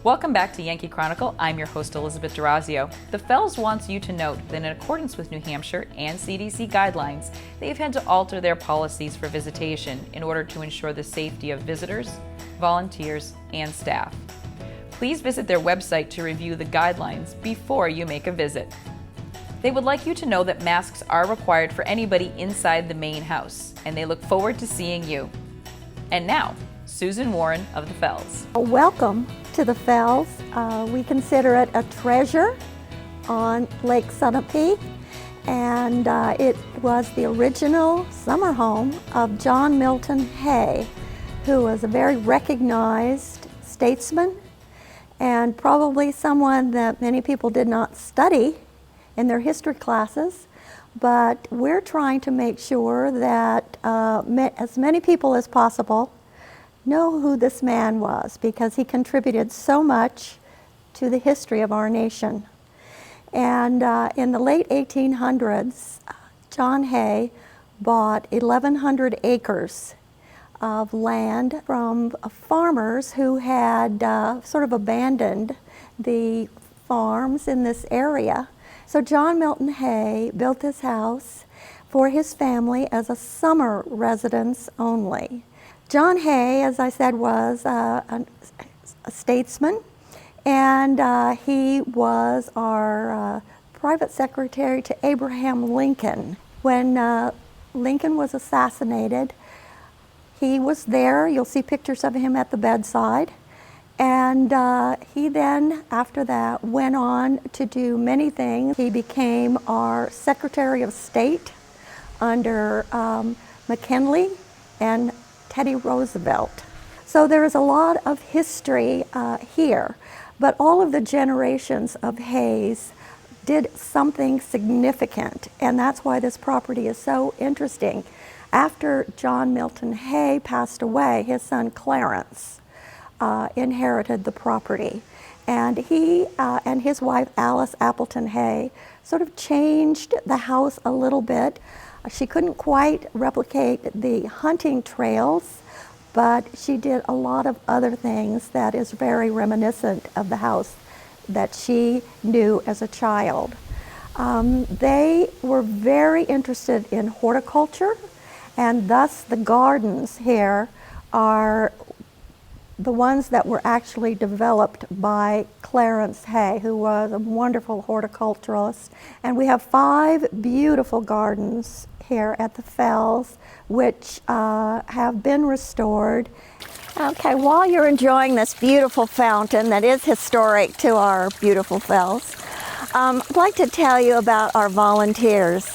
Welcome back to Yankee Chronicle. I'm your host, Elizabeth D'Orazio. The Fells wants you to note that in accordance with New Hampshire and CDC guidelines, they've had to alter their policies for visitation in order to ensure the safety of visitors, volunteers, and staff. Please visit their website to review the guidelines before you make a visit. They would like you to know that masks are required for anybody inside the main house, and they look forward to seeing you. And now, Susan Warren of the Fells. Welcome to the Fells. We consider it a treasure on Lake Sunapee, and it was the original summer home of John Milton Hay, who was a very recognized statesman and probably someone that many people did not study in their history classes, but we're trying to make sure that as many people as possible know who this man was, because he contributed so much to the history of our nation. And in the late 1800s, John Hay bought 1,100 acres of land from farmers who had sort of abandoned the farms in this area. So John Milton Hay built this house for his family as a summer residence only. John Hay, as I said, was a statesman, and he was our private secretary to Abraham Lincoln. When Lincoln was assassinated, he was there. You'll see pictures of him at the bedside. And he then, after that, went on to do many things. He became our Secretary of State under McKinley and Teddy Roosevelt. So there is a lot of history here, but all of the generations of Hays did something significant, and that's why this property is so interesting. After John Milton Hay passed away, his son Clarence inherited the property, and he and his wife Alice Appleton Hay sort of changed the house a little bit. She couldn't quite replicate the hunting trails, but she did a lot of other things that is very reminiscent of the house that she knew as a child. They were very interested in horticulture, and thus the gardens here are the ones that were actually developed by Clarence Hay, who was a wonderful horticulturalist. And we have 5 beautiful gardens here at the Fells, which have been restored. Okay, while you're enjoying this beautiful fountain that is historic to our beautiful Fells, I'd like to tell you about our volunteers.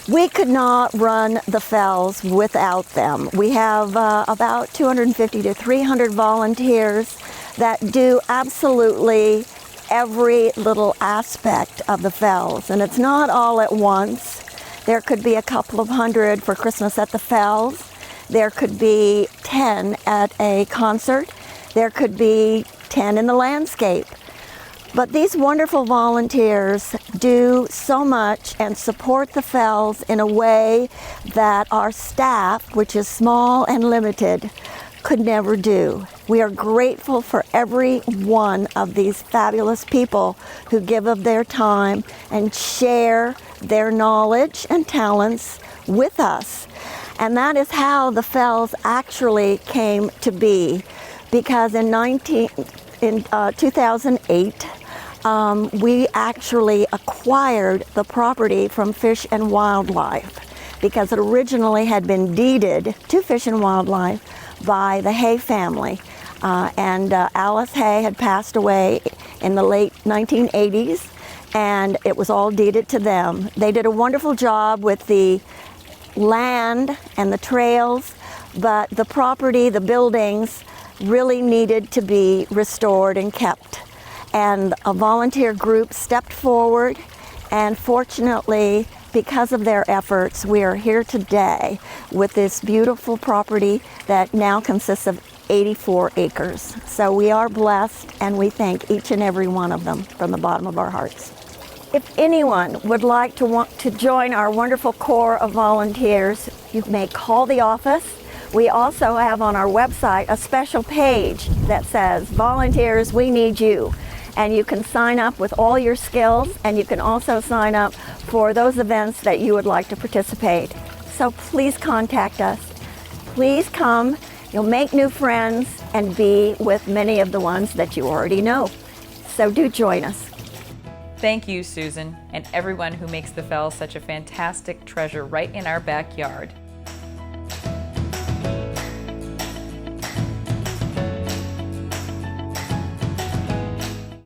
We could not run the Fells without them. We have about 250 to 300 volunteers that do absolutely every little aspect of the Fells, and it's not all at once. There could be a couple of hundred for Christmas at the Fells. There could be 10 at a concert. There could be 10 in the landscape. But these wonderful volunteers do so much and support the Fells in a way that our staff, which is small and limited, could never do. We are grateful for every one of these fabulous people who give of their time and share their knowledge and talents with us. And that is how the Fells actually came to be, because in 2008, we actually acquired the property from Fish and Wildlife, because it originally had been deeded to Fish and Wildlife by the Hay family. And Alice Hay had passed away in the late 1980s, and it was all deeded to them. They did a wonderful job with the land and the trails, but the property, the buildings, really needed to be restored and kept. And a volunteer group stepped forward, and fortunately, because of their efforts, we are here today with this beautiful property that now consists of 84 acres. So we are blessed, and we thank each and every one of them from the bottom of our hearts. If anyone would like to want to join our wonderful corps of volunteers, you may call the office. We also have on our website a special page that says, Volunteers, we need you. And you can sign up with all your skills, and you can also sign up for those events that you would like to participate. So please contact us. Please come. You'll make new friends and be with many of the ones that you already know. So do join us. Thank you, Susan, and everyone who makes the Fells such a fantastic treasure right in our backyard.